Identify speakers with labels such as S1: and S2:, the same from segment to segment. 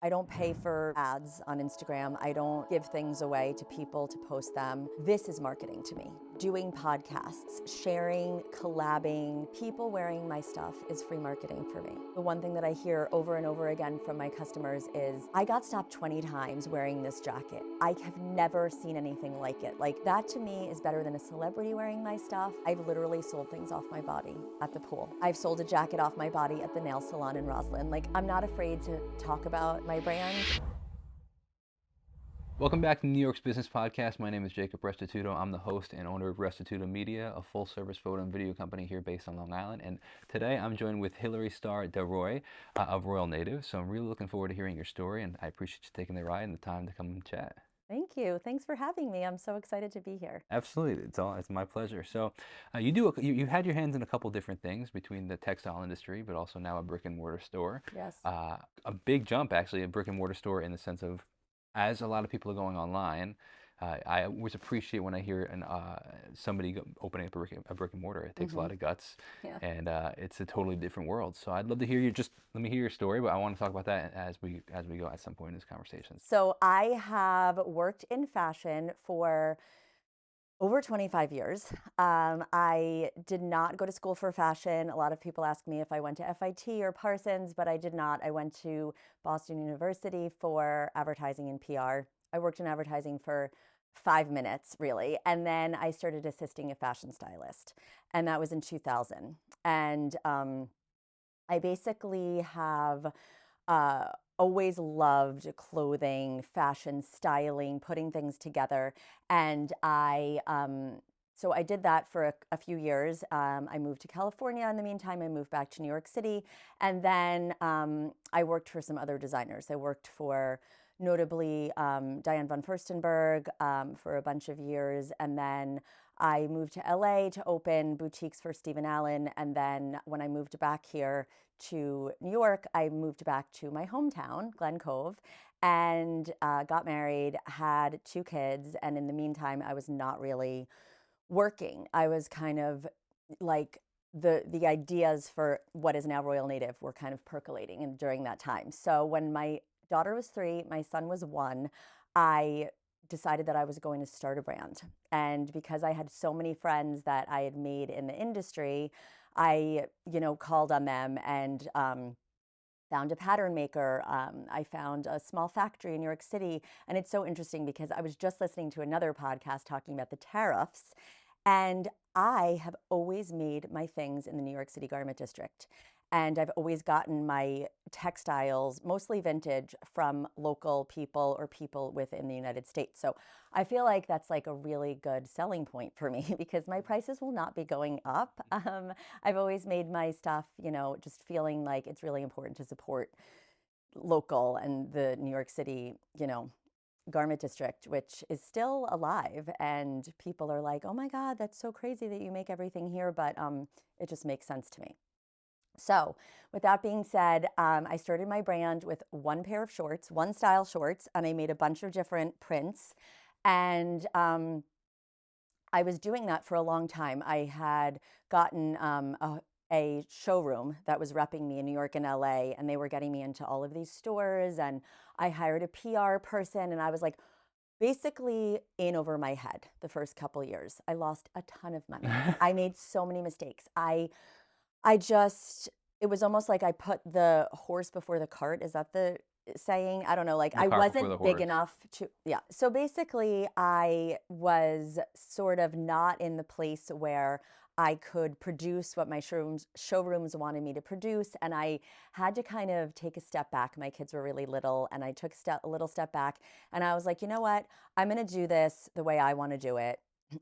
S1: I don't pay for ads on Instagram. I don't give things away to people to post them. This is marketing to me. Doing podcasts, sharing, collabing, people wearing my stuff is free marketing for me. The one thing that I hear over and over again from my customers is, I got stopped 20 times wearing this jacket. I have never seen anything like it. Like, that to me is better than a celebrity wearing my stuff. I've literally sold things off my body at the pool. I've sold a jacket off my body at the nail salon in Roslyn. Like, I'm not afraid to talk about my brand.
S2: Welcome back to New York's Business Podcast. My name is Jacob Restituto. I'm the host and owner of Restituto Media, a full-service photo and video company here based on Long Island. And today I'm joined with Hilary de Roy of Royal Native. So I'm really looking forward to hearing your story, and I appreciate you taking the ride and the time to come and chat.
S1: Thank you. Thanks for having me. I'm so excited to be here.
S2: Absolutely, it's my pleasure. So, you had your hands in a couple different things between the textile industry, but also now a brick and mortar store.
S1: Yes.
S2: A big jump, actually, a brick and mortar store in the sense of, as a lot of people are going online, I always appreciate when I hear somebody opening up a brick and mortar. It takes a lot of guts,
S1: Yeah.
S2: and it's a totally different world. So I'd love to hear you. Just let me hear your story, but I want to talk about that as we go at some point in this conversation.
S1: So I have worked in fashion for over 25 years. I did not go to school for fashion. A lot of people ask me if I went to FIT or Parsons, but I did not. I went to Boston University for advertising and PR. I worked in advertising for 5 minutes, really. And then I started assisting a fashion stylist, and that was in 2000. And I basically have uh, always loved clothing, fashion, styling, putting things together. And so I did that for a few years. I moved to California in the meantime. I moved back to New York City. And then I worked for some other designers. I worked for notably Diane von Furstenberg for a bunch of years. And then I moved to LA to open boutiques for Stephen Allen. And then when I moved back here to New York, I moved back to my hometown, Glen Cove, and got married, had 2 kids. And in the meantime, I was not really working. I was kind of like, the ideas for what is now Royal Native were kind of percolating and during that time. So when my daughter was 3, my son was 1, I decided that I was going to start a brand. And because I had so many friends that I had made in the industry, I, called on them and found a pattern maker. I found a small factory in New York City. And it's so interesting because I was just listening to another podcast talking about the tariffs. And I have always made my things in the New York City garment district. And I've always gotten my textiles, mostly vintage, from local people or people within the United States. So I feel like that's like a really good selling point for me because my prices will not be going up. I've always made my stuff, just feeling like it's really important to support local and the New York City, garment district, which is still alive. And people are like, oh my God, that's so crazy that you make everything here. But it just makes sense to me. So with that being said, I started my brand with one pair of shorts, one style shorts, and I made a bunch of different prints. And I was doing that for a long time. I had gotten a showroom that was repping me in New York and LA, and they were getting me into all of these stores. And I hired a PR person, and I was like, basically in over my head the first couple years. I lost a ton of money. I made so many mistakes. I just, it was almost like I put the horse before the cart. Is that the saying? I don't know. Like,
S2: The
S1: I
S2: cart before the
S1: wasn't big
S2: horse.
S1: enough to, yeah. So basically, I was sort of not in the place where I could produce what my showrooms wanted me to produce. And I had to kind of take a step back. My kids were really little, and I took a little step back. And I was like, you know what? I'm going to do this the way I want to do it.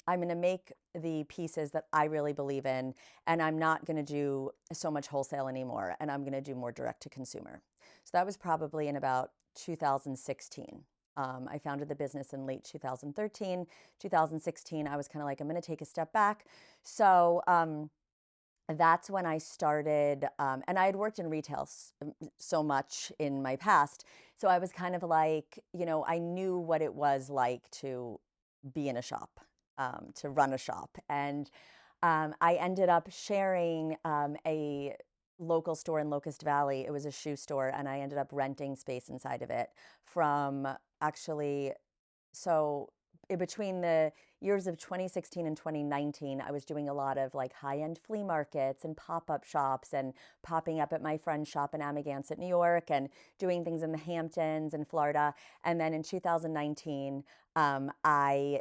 S1: I'm going to make the pieces that I really believe in, and I'm not going to do so much wholesale anymore, and I'm going to do more direct to consumer. So that was probably in about 2016. I founded the business in late 2013. 2016, I was kind of like, I'm going to take a step back. So that's when I started, and I had worked in retail so much in my past. So I was kind of like, I knew what it was like to be in a shop, to run a shop. And I ended up sharing a local store in Locust Valley. It was a shoe store, and I ended up renting space inside of it from actually, so in between the years of 2016 and 2019, I was doing a lot of like high-end flea markets and pop-up shops and popping up at my friend's shop in Amagansett, New York, and doing things in the Hamptons and Florida. And then in 2019, I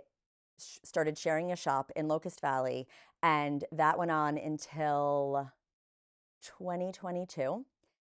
S1: started sharing a shop in Locust Valley, and that went on until 2022.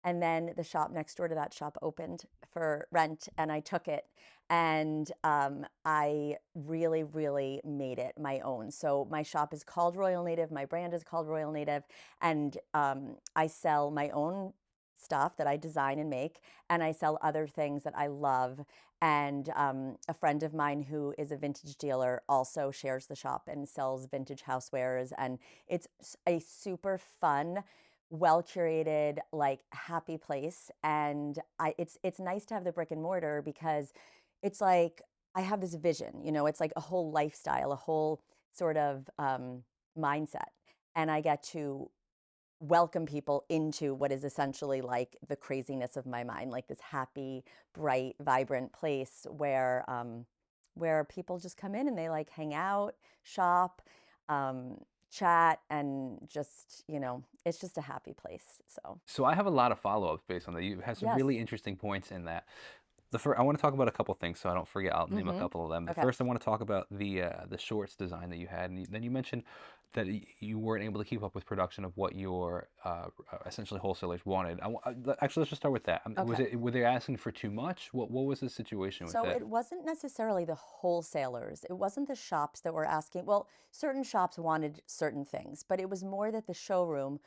S1: And then the shop next door to that shop opened for rent, and I took it. And I really, really made it my own. So my shop is called Royal Native. My brand is called Royal Native. And I sell my own stuff that I design and make, and I sell other things that I love. And a friend of mine who is a vintage dealer also shares the shop and sells vintage housewares. And it's a super fun, well curated, like happy place. And it's nice to have the brick and mortar because it's like I have this vision, it's like a whole lifestyle, a whole sort of mindset. And I get to welcome people into what is essentially like the craziness of my mind, like this happy, bright, vibrant place where people just come in and they like hang out, shop, um, chat, and just, it's just a happy place. So,
S2: So I have a lot of follow-ups based on that. You have some
S1: yes.
S2: really interesting points in that. The first, I want to talk about a couple things, so I don't forget. I'll name a
S1: Mm-hmm.
S2: couple of them. The
S1: Okay.
S2: first, I want to talk about the shorts design that you had, and then you mentioned that you weren't able to keep up with production of what your essentially wholesalers wanted. Actually, let's just start with that. Was
S1: Okay.
S2: it were they asking for too much? What was the situation with
S1: So
S2: that?
S1: it wasn't necessarily the wholesalers. It wasn't the shops that were asking. Well, certain shops wanted certain things, but it was more that the showroom,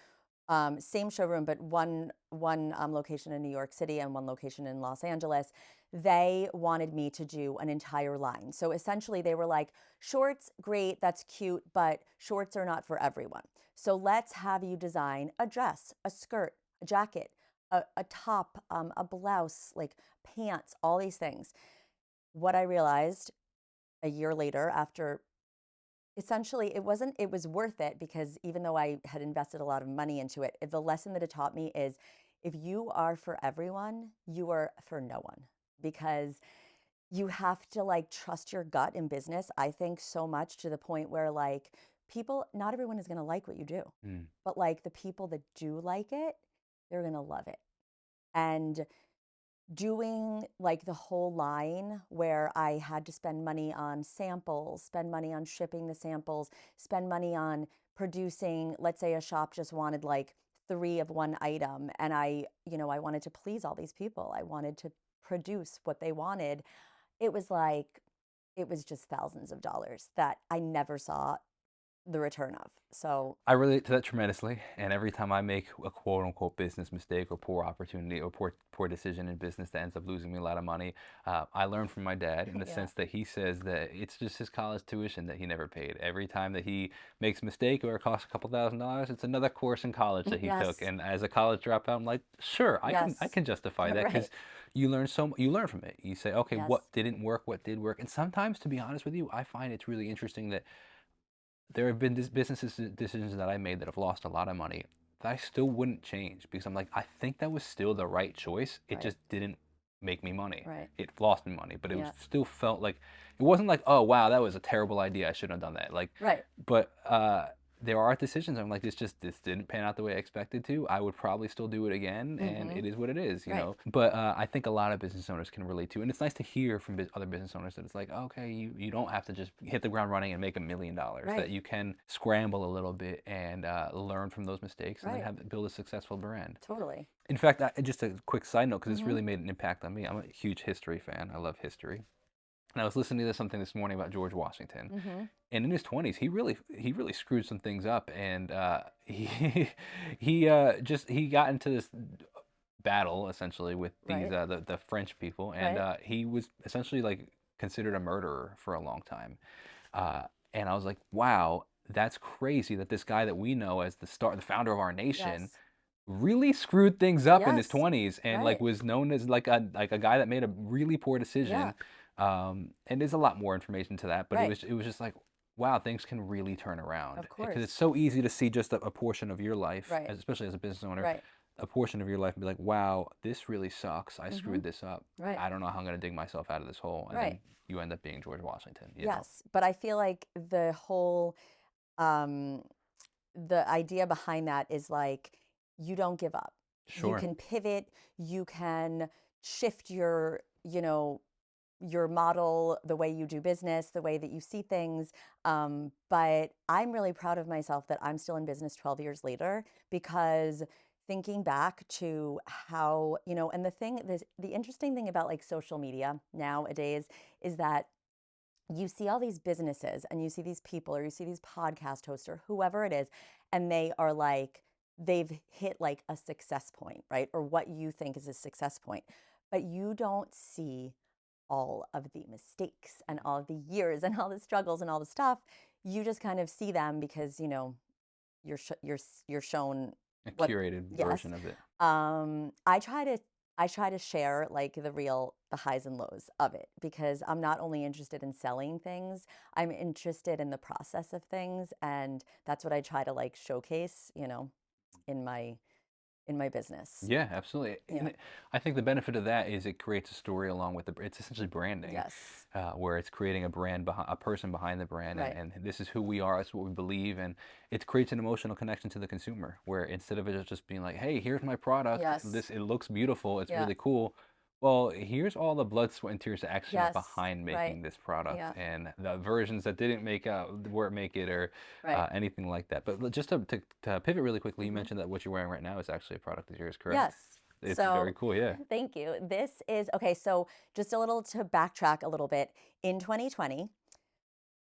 S1: same showroom, but one location in New York City and one location in Los Angeles, they wanted me to do an entire line. So essentially, they were like, shorts, great, that's cute, but shorts are not for everyone. So let's have you design a dress, a skirt, a jacket, a top, a blouse, like pants, all these things. What I realized a year later, after essentially it was worth it, because even though I had invested a lot of money into it, the lesson that it taught me is if you are for everyone, you are for no one, because you have to like trust your gut in business, I think, so much, to the point where like people, not everyone is going to like what you do,
S2: Mm.
S1: but like the people that do like it, they're going to love it. And doing like the whole line where I had to spend money on samples, spend money on shipping the samples, spend money on producing, let's say a shop just wanted like three of one item. And I wanted to please all these people. I wanted to produce what they wanted. It was like, it was just thousands of dollars that I never saw the return of. So,
S2: I relate to that tremendously, and every time I make a quote unquote business mistake or poor opportunity or poor decision in business that ends up losing me a lot of money, I learn from my dad in the
S1: yeah.
S2: sense that he says that it's just his college tuition that he never paid. Every time that he makes a mistake or it costs a couple $1,000s, it's another course in college that he took.
S1: Yes.
S2: And as a college dropout, I'm like, sure, I
S1: Yes.
S2: can justify that because
S1: Right.
S2: you learn from it. You say, okay,
S1: Yes.
S2: what didn't work, what did work, and sometimes, to be honest with you, I find it's really interesting that there have been decisions that I made that have lost a lot of money that I still wouldn't change because I'm like, I think that was still the right choice. It
S1: Right.
S2: just didn't make me money.
S1: Right.
S2: It lost me money, but it was,
S1: Yeah.
S2: still felt like it wasn't like, oh wow, that was a terrible idea. I shouldn't have done that. Like,
S1: Right.
S2: but there are decisions I'm like, this didn't pan out the way I expected to. I would probably still do it again, and
S1: Mm-hmm.
S2: it is what it is, you
S1: Right.
S2: know. But I think a lot of business owners can relate to, and it's nice to hear from other business owners that it's like, okay, you don't have to just hit the ground running and make $1 million. That
S1: Right.
S2: you can scramble a little bit and learn from those mistakes, and then
S1: Right.
S2: build a successful brand.
S1: Totally.
S2: In fact, just a quick side note, because it's
S1: Mm-hmm.
S2: really made an impact on me. I'm a huge history fan. I love history. And I was listening to something this morning about George Washington,
S1: Mm-hmm.
S2: and in his 20s, he really screwed some things up, and he he got into this battle essentially with these
S1: Right.
S2: the French people, and
S1: Right.
S2: he was essentially like considered a murderer for a long time. Uh, and I was like, wow, that's crazy that this guy that we know as the founder of our nation,
S1: Yes.
S2: really screwed things up in his
S1: Yes.
S2: 20s and like
S1: Right.
S2: was known as like a guy that made a really poor
S1: Yeah.
S2: decision. And there's a lot more information to that, but
S1: Right.
S2: it was just like, wow, things can really turn around
S1: Of
S2: because it's
S1: course.
S2: so easy to see just a portion of your life,
S1: Right.
S2: especially as a business owner,
S1: Right.
S2: a portion of your life and be like, wow, this really sucks. I
S1: Mm-hmm.
S2: screwed this up.
S1: Right.
S2: I don't know how I'm going to dig myself out of this hole. And then
S1: Right.
S2: you end up being George Washington, you know?
S1: Yes. But I feel like the whole um, the idea behind that is like you don't give up. You
S2: Sure.
S1: can pivot, you can shift your model, the way you do business, the way that you see things. But I'm really proud of myself that I'm still in business 12 years later because thinking back to how, and the interesting thing about like social media nowadays is that you see all these businesses and you see these people or you see these podcast hosts or whoever it is, and they are like, they've hit like a success point, right? Or what you think is a success point. But you don't see all of the mistakes and all of the years and all the struggles and all the stuff. You just kind of see them because, you're shown
S2: A
S1: what,
S2: curated
S1: yes.
S2: version of it.
S1: I try to share like the highs and lows of it because I'm not only interested in selling things, I'm interested in the process of things, and that's what I try to like showcase, in my business.
S2: Yeah, absolutely.
S1: Yeah.
S2: I think the benefit of that is it creates a story along with it's essentially branding,
S1: Yes.
S2: where it's creating a brand behind a person behind the brand,
S1: Right.
S2: and this is who we are, it's what we believe, and it creates an emotional connection to the consumer, where instead of it just being like, hey, here's my product,
S1: Yes.
S2: it looks beautiful, it's
S1: Yeah.
S2: really cool. Well, here's all the blood, sweat, and tears that actually went
S1: Yes.
S2: behind
S1: Right.
S2: making this product,
S1: Yeah.
S2: and the versions that didn't make it, or
S1: Right.
S2: anything like that. But just to pivot really quickly, you
S1: Hmm.
S2: mentioned that what you're wearing right now is actually a product of yours, correct?
S1: Yes.
S2: It's very
S1: So
S2: cool, yeah.
S1: thank you. This is okay. So just a little to backtrack a little bit. In 2020,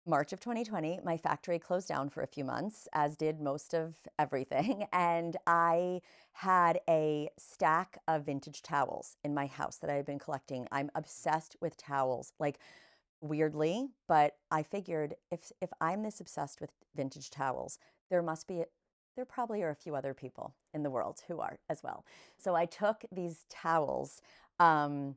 S1: March of 2020, my factory closed down for a few months, as did most of everything. And I had a stack of vintage towels in my house that I had been collecting. I'm obsessed with towels, like weirdly, but I figured if I'm this obsessed with vintage towels, there must be there probably are a few other people in the world who are as well. So I took these towels um,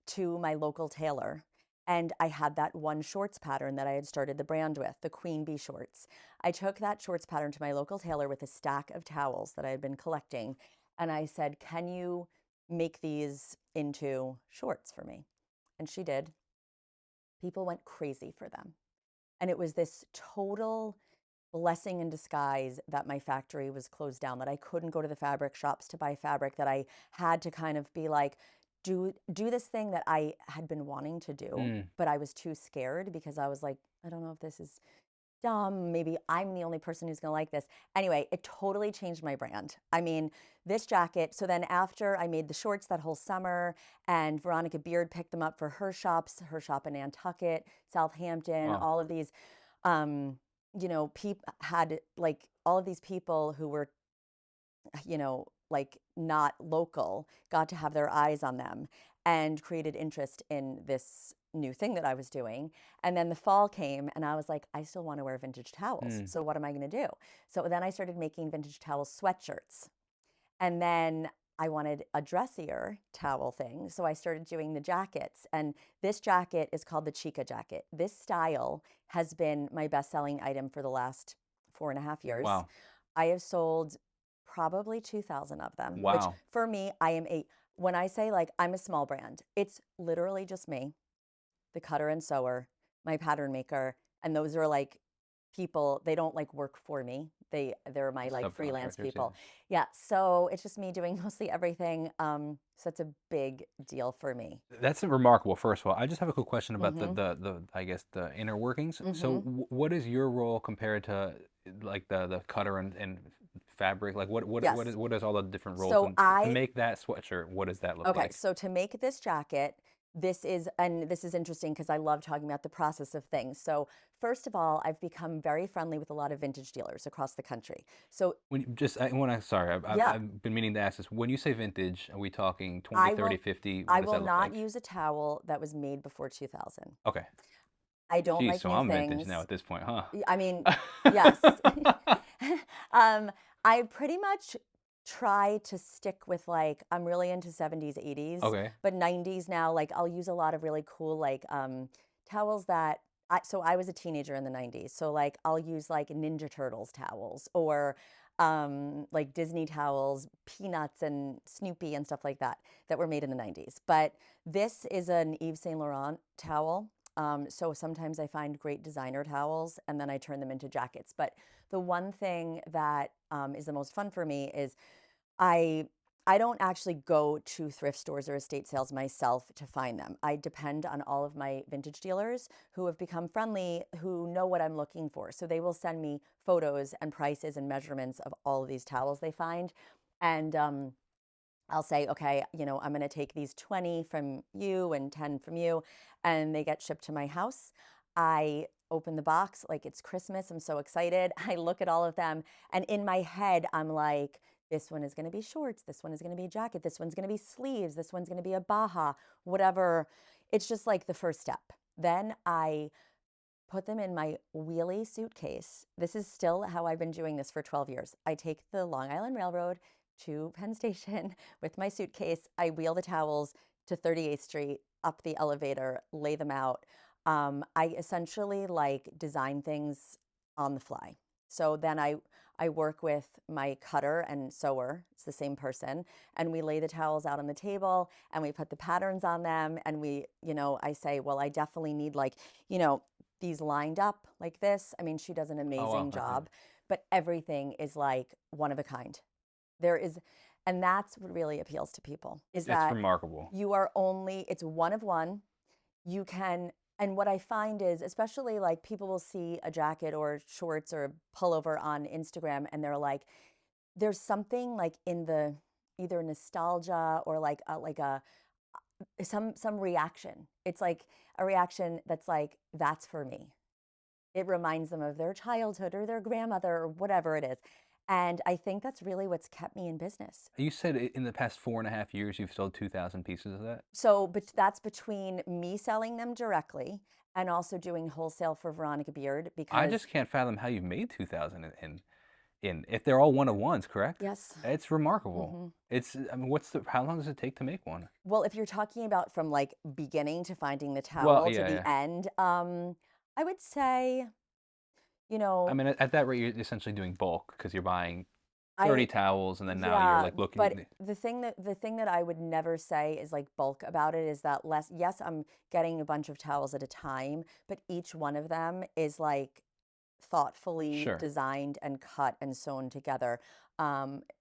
S1: to my local tailor, and I had that one shorts pattern that I had started the brand with, the Queen Bee shorts. I took that shorts pattern to my local tailor with a stack of towels that I had been collecting, and I said, "Can you make these into shorts for me?" And she did. People went crazy for them. And it was this total blessing in disguise that my factory was closed down, that I couldn't go to the fabric shops to buy fabric, that I had to kind of be like, do this thing that I had been wanting to do,
S2: Mm.
S1: but I was too scared because I was like, I don't know if this is dumb. Maybe I'm the only person who's going to like this. Anyway, it totally changed my brand. I mean, this jacket. So then after I made the shorts that whole summer, and Veronica Beard picked them up for her shops, her shop in Nantucket, Southampton,
S2: Wow.
S1: all of these, um, had like all of these people who were, like not local, got to have their eyes on them and created interest in this new thing that I was doing. And then the fall came and I was like, I still want to wear vintage towels.
S2: Mm.
S1: So what am I going to do? So then I started making vintage towel sweatshirts. And then I wanted a dressier towel thing. So I started doing the jackets. And this jacket is called the Chica jacket. This style has been my best selling item for the last 4.5 years.
S2: Wow.
S1: I have sold probably 2,000 of them, which
S2: Wow.
S1: for me, when I say like I'm a small brand, it's literally just me, the cutter and sewer, my pattern maker, and those are like people, they don't like work for me. They're my like freelance
S2: Subcontractors, yeah.
S1: people. Yeah, so it's just me doing mostly everything. So it's a big deal for me.
S2: That's remarkable, first of all. I just have a quick question about
S1: Mhm.
S2: the I guess the inner workings. So
S1: Mhm.
S2: what is your role compared to like the cutter and fabric? Like
S1: Yes.
S2: what is all the different roles,
S1: So
S2: and to
S1: I
S2: make that sweatshirt, what does that look
S1: Okay,
S2: like?
S1: so to make this jacket, this is interesting because I love talking about the process of things. So, first of all, I've become very friendly with a lot of vintage dealers across the country. So,
S2: Sorry,
S1: yeah,
S2: I've been meaning to ask this. When you say vintage, are we talking 20,
S1: I
S2: 30,
S1: will
S2: 50?
S1: I
S2: What does
S1: will
S2: that look
S1: not
S2: like?
S1: use a towel that was made before 2000.
S2: Okay.
S1: I don't
S2: Geez,
S1: like
S2: so
S1: new
S2: I'm vintage now
S1: things.
S2: at this point, huh?
S1: I mean, yes. um, I pretty much try to stick with like I'm really into 70s, 80s,
S2: Okay.
S1: but 90s now. Like I'll use a lot of really cool like towels that so I was a teenager in the 90s. So like I'll use like Ninja Turtles towels or like Disney towels, Peanuts and Snoopy and stuff like that that were made in the 90s. But this is an Yves Saint Laurent towel. So sometimes I find great designer towels and then I turn them into jackets. But the one thing that is the most fun for me is I I don't actually go to thrift stores or estate sales myself to find them. I depend on all of my vintage dealers who have become friendly, who know what I'm looking for. So they will send me photos and prices and measurements of all of these towels they find. And I'll say, okay, I'm going to take these 20 from you and 10 from you, and they get shipped to my house. I open the box like it's Christmas. I'm so excited. I look at all of them, and in my head, I'm like, this one is going to be shorts. This one is going to be a jacket. This one's going to be sleeves. This one's going to be a baja, whatever. It's just like the first step. Then I put them in my wheelie suitcase. This is still how I've been doing this for 12 years. I take the Long Island Railroad to Penn Station with my suitcase. I wheel the towels to 38th Street, up the elevator, lay them out. I essentially like design things on the fly. So then I work with my cutter and sewer. It's the same person. And we lay the towels out on the table and we put the patterns on them. And I say, well, I definitely need like, you know, these lined up like this. I mean, she does an
S2: Oh wow,
S1: amazing
S2: okay.
S1: job, but everything is like one of a kind. There is, and that's what really appeals to people is
S2: It's
S1: that
S2: remarkable.
S1: it's one of one. You can, and what I find is, especially like people will see a jacket or shorts or a pullover on Instagram and they're like, there's something like in the either nostalgia or like a some reaction. It's like a reaction that's like, that's for me. It reminds them of their childhood or their grandmother or whatever it is. And I think that's really what's kept me in business.
S2: You said in the past 4.5 years you've sold 2,000 pieces of that.
S1: So, but that's between me selling them directly and also doing wholesale for Veronica Beard
S2: I
S1: because
S2: just can't fathom how you made 2,000 in if they're all one of ones, correct?
S1: yes.
S2: It's remarkable.
S1: Hmm.
S2: I mean, how long does it take to make one?
S1: Well, if you're talking about from like beginning to finding the
S2: Well,
S1: towel to
S2: yeah,
S1: the
S2: yeah.
S1: end, I would say, you
S2: I
S1: know,
S2: mean, at that rate, you're essentially doing bulk because you're buying 30
S1: I
S2: towels, and then now you're
S1: yeah,
S2: like looking
S1: but
S2: at
S1: the thing that I would never say is like bulk about it is that less, yes, I'm getting a bunch of towels at a time, but each one of them is like thoughtfully
S2: sure,
S1: designed and cut and sewn together.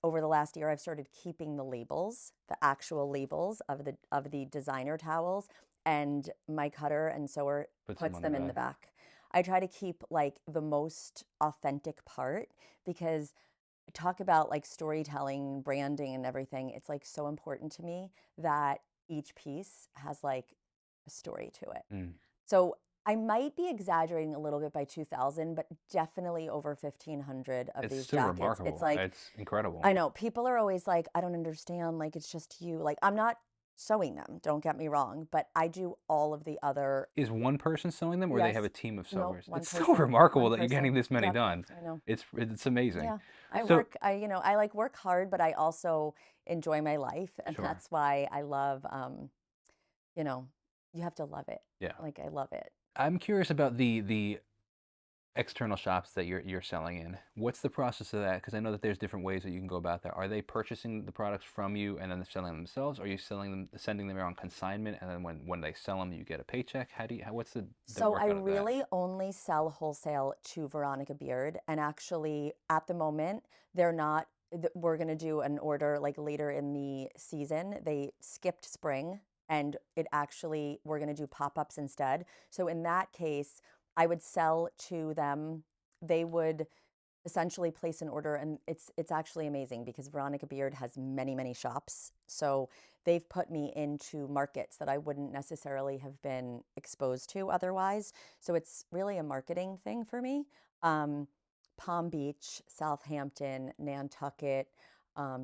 S1: Over the last year, I've started keeping the labels, the actual labels of the designer towels, and my cutter and sewer
S2: put some
S1: puts
S2: on the
S1: them in the
S2: back.
S1: back. I try to keep like the most authentic part because talk about like storytelling, branding, and everything. It's like so important to me that each piece has like a story to it.
S2: Mm.
S1: So I might be exaggerating a little bit by 2000, but definitely over 1500 of
S2: It's
S1: these
S2: still
S1: jackets. It's
S2: remarkable.
S1: like,
S2: It's incredible.
S1: I know people are always like, I don't understand. Like, it's just you. Like, I'm not sewing them, don't get me wrong, but I do all of the other.
S2: Is one person sewing them, or they have
S1: Yes,
S2: a team of
S1: no,
S2: sewers?
S1: one
S2: It's so
S1: person,
S2: remarkable
S1: one
S2: that you're getting
S1: person.
S2: this many
S1: Yep,
S2: done.
S1: I know.
S2: It's amazing.
S1: Yeah. I
S2: So
S1: work, I like work hard, but I also enjoy my life. And
S2: sure,
S1: that's why I love, you know, you have to love it.
S2: yeah.
S1: Like, I love it.
S2: I'm curious about the external shops that you're selling in. What's the process of that? Because I know that there's different ways that you can go about that. Are they purchasing the products from you and then selling them themselves? Are you sending them on consignment, and then when they sell them, you get a paycheck? What's the
S1: So I
S2: workout of that?
S1: really only sell wholesale to Veronica Beard. And actually, at the moment, they're not, we're going to do an order like later in the season. They skipped spring and we're going to do pop ups instead. So in that case, I would sell to them. They would essentially place an order and it's actually amazing because Veronica Beard has many many shops, so they've put me into markets that I wouldn't necessarily have been exposed to otherwise, so it's really a marketing thing for me. um, Palm Beach, Southampton, Nantucket,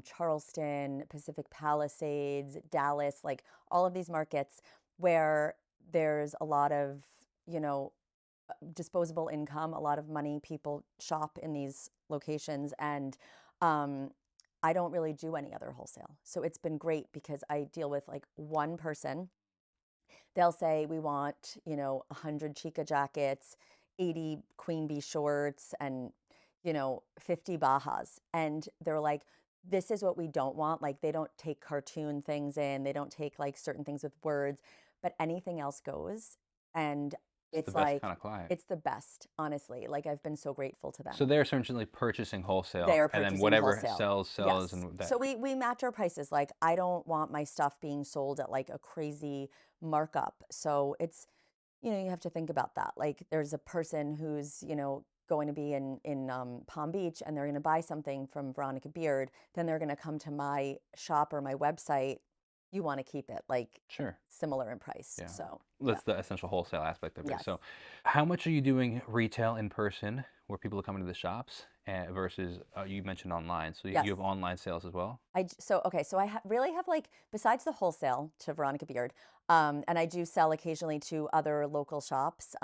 S1: Charleston, Pacific Palisades, Dallas, like all of these markets where there's a lot of, you know, disposable income, a lot of money. People shop in these locations, and um, I don't really do any other wholesale. So it's been great because I deal with like one person. they'll say, we want, 100 Chica jackets, 80 Queen Bee shorts, and, 50 Bajas. And they're like, this is what we don't want. Like, they don't take cartoon things in, they don't take like certain things with words, but anything else goes. And
S2: It's the
S1: it's
S2: best
S1: like,
S2: kind of client.
S1: it's the best, honestly. Like, I've been so grateful to
S2: So
S1: them.
S2: they're essentially purchasing
S1: They
S2: wholesale,
S1: are
S2: and then
S1: purchasing
S2: whatever
S1: wholesale.
S2: sells,
S1: Yes.
S2: and that.
S1: So we match our prices. Like, I don't want my stuff being sold at like a crazy markup. So it's, you have to think about that. Like, there's a person who's, going to be in Palm Beach, and they're going to buy something from Veronica Beard. Then they're going to come to my shop or my website. You want to keep it like
S2: Sure.
S1: similar in price.
S2: Yeah.
S1: So yeah.
S2: That's the essential wholesale aspect of it.
S1: Yes.
S2: So, how much are you doing retail in person, where people are coming to the shops, versus you mentioned online? So
S1: Yes.
S2: you have online sales as well.
S1: So okay, so I really have, like, besides the wholesale to Veronica Beard, and I do sell occasionally to other local shops,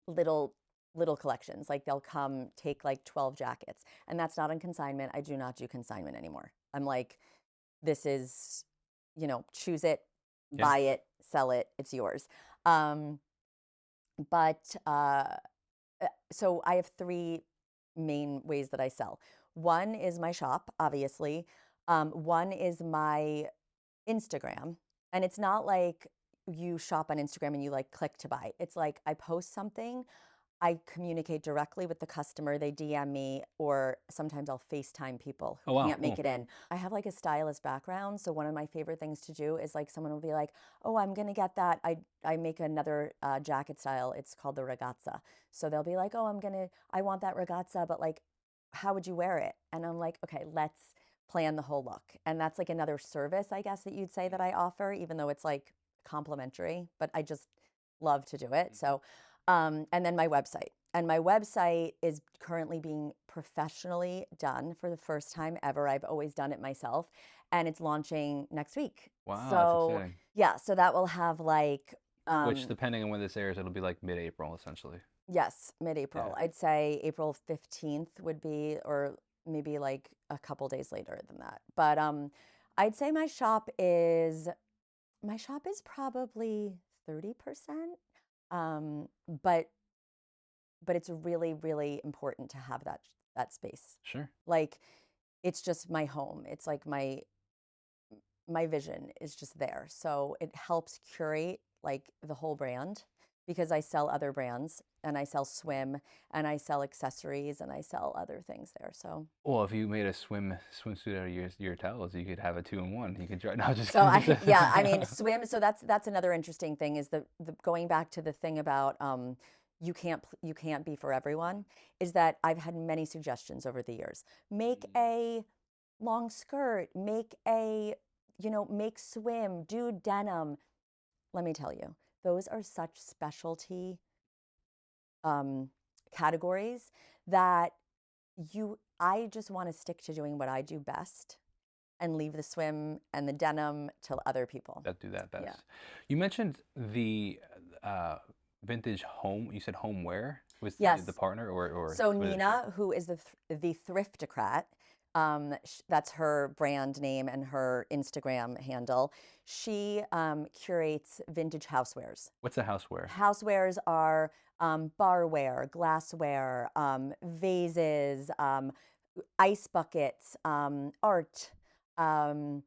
S1: little little collections. Like, they'll come take like 12 jackets, and that's not on consignment. I do not do consignment anymore. I'm like, this is, choose it,
S2: Yeah.
S1: buy it, sell it, it's yours. Um, but so I have three main ways that I sell. One is my shop, obviously. One is my Instagram. And it's not like you shop on Instagram and you like click to buy. It's like I post something, I communicate directly with the customer, they DM me, or sometimes I'll FaceTime people who
S2: Oh wow,
S1: can't make
S2: cool.
S1: it in. I have like a stylist background, so one of my favorite things to do is, like, someone will be like, "Oh, I'm gonna get that." I make another jacket style. It's called the ragazza. So they'll be like, "Oh, I want that ragazza, but like, how would you wear it?" And I'm like, "Okay, let's plan the whole look." And that's like another service, I guess, that you'd say that I offer, even though it's like complimentary, but I just love to do it. So and then my website. And my website is currently being professionally done for the first time ever. I've always done it myself, and it's launching next week.
S2: Wow, that's
S1: So,
S2: exciting.
S1: yeah, so that will have like,
S2: Which, depending on when this airs, it'll be like mid-April, essentially.
S1: yes, mid-April.
S2: Yeah.
S1: I'd say April 15th would be, or maybe like a couple days later than that. But I'd say my shop is probably 30%. Um, but but it's really, really important to have that space.
S2: Sure.
S1: Like, it's just my home. It's like my vision is just there. So it helps curate like the whole brand, because I sell other brands, and I sell swim, and I sell accessories, and I sell other things there. So
S2: Well, if you made a swimsuit out of your towels, you could have a two-in-one. You could try. No, just
S1: so
S2: kidding.
S1: I yeah, I mean, swim. So that's another interesting thing, is the going back to the thing about you can't be for everyone, is that I've had many suggestions over the years. Make a long skirt, make swim, do denim. Let me tell you, those are such specialty um, categories that I just want to stick to doing what I do best, and leave the swim and the denim to other people.
S2: That do that
S1: Yeah.
S2: best. You mentioned the uh, vintage home. You said homeware was the
S1: Yes.
S2: partner, or
S1: So
S2: was it?
S1: Nina, who is the Thriftocrat, that's her brand name and her Instagram handle. She curates vintage housewares.
S2: What's a houseware?
S1: Housewares are barware, glassware, vases, ice buckets, art. Um,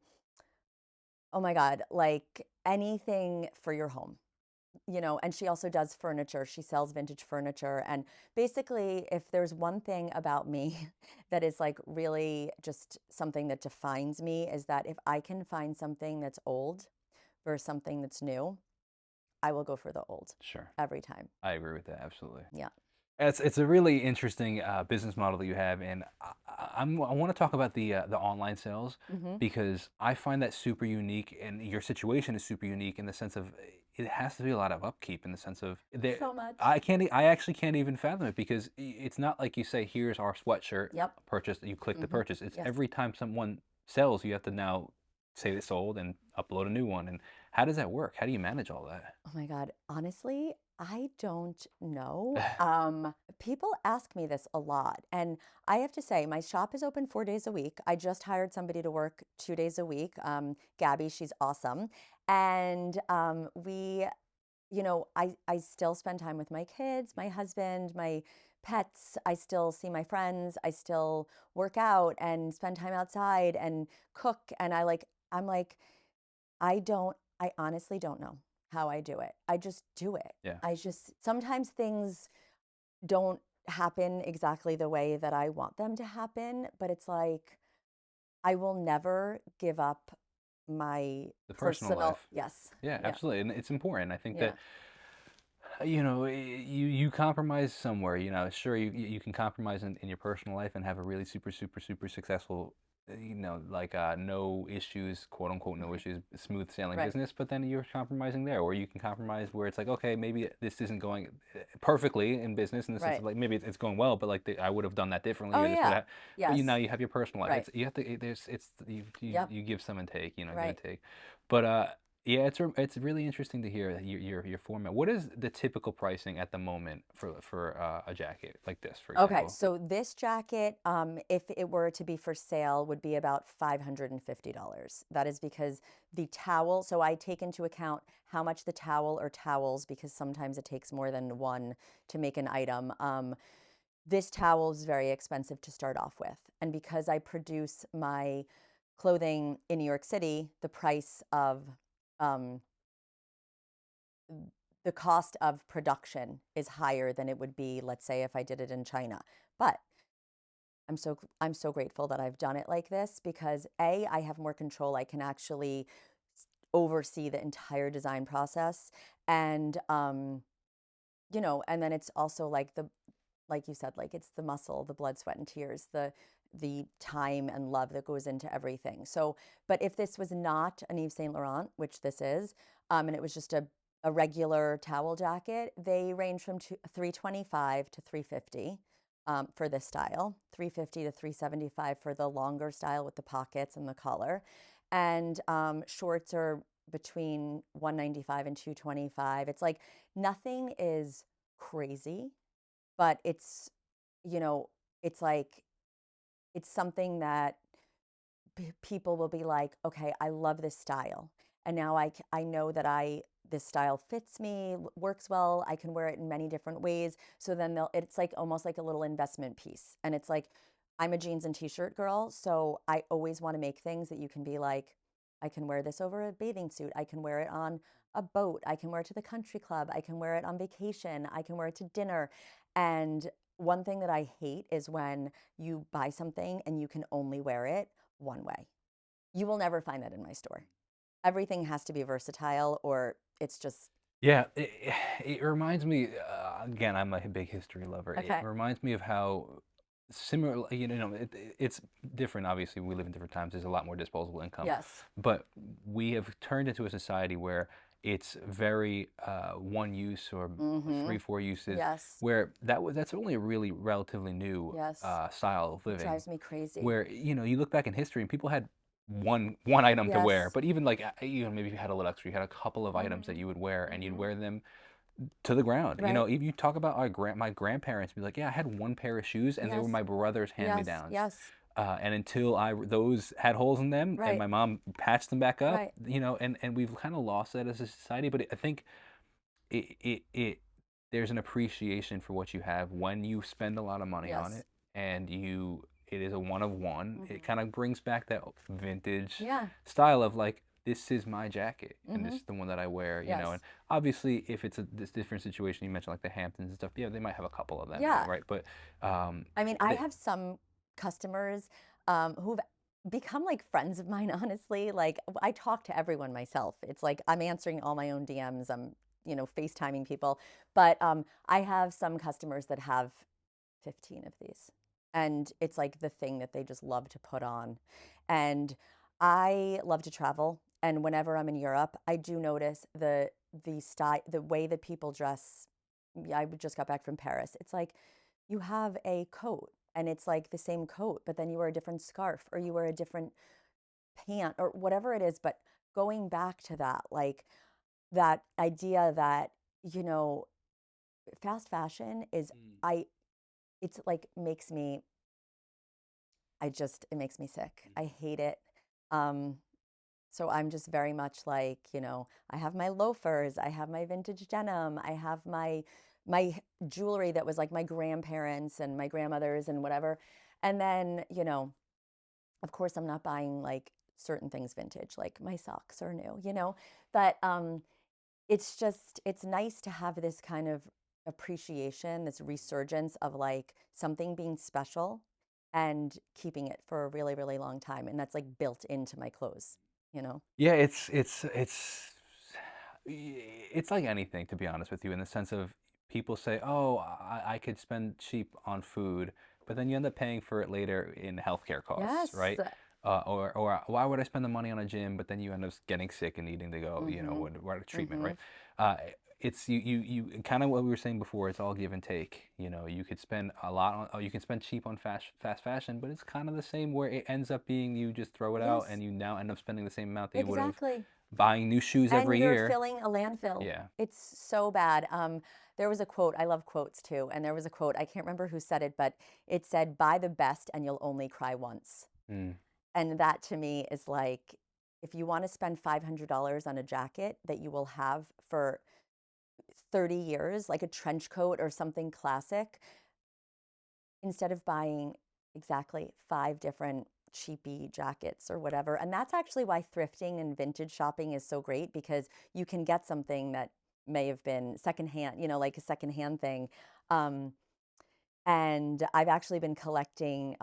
S1: oh my God, like anything for your home. And she also does furniture. She sells vintage furniture. And basically, if there's one thing about me that is like really just something that defines me, is that if I can find something that's old versus something that's new, I will go for the old
S2: Sure.
S1: every time.
S2: I agree with that, absolutely.
S1: Yeah.
S2: It's a really interesting business model that you have, and I want to talk about the online sales,
S1: Hmm.
S2: because I find that super unique, and your situation is super unique in the sense of it has to be a lot of upkeep, in the sense of
S1: So much.
S2: I actually can't even fathom it, because it's not like you say, here's our sweatshirt,
S1: Yep.
S2: purchase, you click the
S1: Hmm.
S2: purchase. It's
S1: Yes.
S2: every time someone sells, you have to now say it's sold and upload a new one. And how does that work? How do you manage all that?
S1: Oh my God, honestly, I don't know. People ask me this a lot, and I have to say, my shop is open 4 days a week. I just hired somebody to work 2 days a week. Gabby, she's awesome, and I still spend time with my kids, my husband, my pets. I still see my friends. I still work out and spend time outside and cook. And I'm like, I honestly don't know how I do it. I just do it.
S2: Yeah.
S1: Sometimes things don't happen exactly the way that I want them to happen, but it's like, I will never give up my
S2: The personal
S1: personal,
S2: life.
S1: yes.
S2: Yeah,
S1: Yeah.
S2: absolutely. And it's important. I think that
S1: Yeah.
S2: you compromise somewhere. Sure, you can compromise in your personal life and have a really super super super successful, like no issues, quote unquote, no
S1: Right.
S2: issues, smooth sailing
S1: Right.
S2: business. But then you're compromising there, or you can compromise where it's like, okay, maybe this isn't going perfectly in business in the sense of
S1: Right.
S2: like maybe it's going well, but like I would have done that differently,
S1: Oh
S2: or this would
S1: yeah.
S2: have. But now
S1: Yes.
S2: you have your personal life.
S1: Right.
S2: It's you have to there's it's
S1: Yep.
S2: you give some and take, give and
S1: Right.
S2: take. But yeah, it's really interesting to hear your format. What is the typical pricing at the moment for a jacket like this, for
S1: Okay,
S2: example?
S1: so this jacket, if it were to be for sale, would be about $550. That is because the towel, so I take into account how much the towel or towels, because sometimes it takes more than one to make an item. This towel is very expensive to start off with. And because I produce my clothing in New York City, um, the cost of production is higher than it would be, let's say, if I did it in China. But I'm so grateful that I've done it like this because I have more control. I can actually oversee the entire design process, and and then it's also like you said, like it's the muscle, the blood, sweat, and tears, the time and love that goes into everything. So, but if this was not an Yves Saint Laurent, which this is, and it was just a regular towel jacket, they range from 325 to 350 for this style, 350 to 375 for the longer style with the pockets and the collar, and shorts are between 195 and 225. It's like nothing is crazy, but you know, it's like it's something that people will be like, okay, I love this style. And now I know that this style fits me, works well. I can wear it in many different ways. So then it's like almost like a little investment piece. And it's like, I'm a jeans and t-shirt girl. So I always want to make things that you can be like, I can wear this over a bathing suit. I can wear it on a boat. I can wear it to the country club. I can wear it on vacation. I can wear it to dinner. And one thing that I hate is when you buy something and you can only wear it one way. You will never find that in my store. Everything has to be versatile or it's just
S2: Yeah, it reminds me, again, I'm a big history lover. It
S1: okay.
S2: reminds me of how similar, it's different. Obviously, we live in different times. There's a lot more disposable income,
S1: Yes.
S2: but we have turned into a society where it's very one use or
S1: Mm-hmm.
S2: three, four uses,
S1: Yes.
S2: where that's only a really relatively new
S1: Yes.
S2: style of
S1: It
S2: living.
S1: drives me crazy.
S2: Where you look back in history and people had one item to wear,
S1: Yes.
S2: but even like maybe if you had a little extra, you had a couple of items that
S1: Mm-hmm.
S2: you would wear, and you'd
S1: Mm-hmm.
S2: wear them to the ground.
S1: Right.
S2: If you talk about my grandparents, be like, yeah, I had one pair of shoes, and they were
S1: Yes.
S2: my brother's
S1: Yes.
S2: hand-me-downs.
S1: Yes.
S2: And until those had holes in them, and
S1: Right.
S2: my mom patched them back up,
S1: Right.
S2: and we've kind of lost that as a society. But I think it there's an appreciation for what you have when you spend a lot of money on
S1: Yes.
S2: it, and it is a one of one. It
S1: Mm-hmm.
S2: kind of brings back that vintage
S1: Yeah.
S2: style of like, this is my jacket and this
S1: Mm-hmm.
S2: is the one that I wear, and
S1: Yes.
S2: obviously if it's this different situation, you mentioned like the Hamptons and stuff, yeah, they might have a couple of them,
S1: Yeah.
S2: right? But um
S1: I mean, I
S2: the,
S1: have some customers who've become like friends of mine, honestly. Like, I talk to everyone myself. It's like I'm answering all my own DMs. I'm, FaceTiming people. But I have some customers that have 15 of these. And it's like the thing that they just love to put on. And I love to travel. And whenever I'm in Europe, I do notice the style, the way that people dress. Yeah, I just got back from Paris. It's like you have a coat and it's like the same coat, but then you wear a different scarf or you wear a different pant or whatever it is. But going back to that, like that idea that, you know, fast fashion is,
S2: Mm.
S1: I, it's like makes me, it makes me sick. I
S2: Mhm.
S1: hate it. Um, so I'm just very much like, I have my loafers, I have my vintage denim, I have my jewelry that was like my grandparents and my grandmothers and whatever. And then, of course I'm not buying like certain things vintage, like my socks are new, but it's nice to have this kind of appreciation, this resurgence of like something being special and keeping it for a really, really long time. And that's like built into my clothes, you know?
S2: Yeah, it's like anything, to be honest with you, in the sense of people say, "Oh, I could spend cheap on food," but then you end up paying for it later in healthcare costs,
S1: Yes.
S2: right? Or why would I spend the money on a gym, but then you end up getting sick and needing to go,
S1: Mm-hmm.
S2: what a treatment,
S1: Mm-hmm.
S2: right? Uh, it's you kind of what we were saying before. It's all give and take. You could spend a lot on, you can spend cheap on fast fashion, but it's kind of the same where it ends up being you just throw it out and
S1: Yes,
S2: you now end up spending the same amount that you would have
S1: exactly.
S2: buying new shoes
S1: And
S2: every
S1: you're
S2: year.
S1: filling a landfill.
S2: Yeah.
S1: It's so bad. There was a quote, I love quotes too, and there was a quote, I can't remember who said it, but it said, buy the best and you'll only cry once.
S2: Mm.
S1: And that to me is like, if you want to spend $500 on a jacket that you will have for 30 years, like a trench coat or something classic, instead of buying exactly five different cheapy jackets or whatever. And that's actually why thrifting and vintage shopping is so great, because you can get something that may have been secondhand, like a secondhand thing. Um, and I've actually been collecting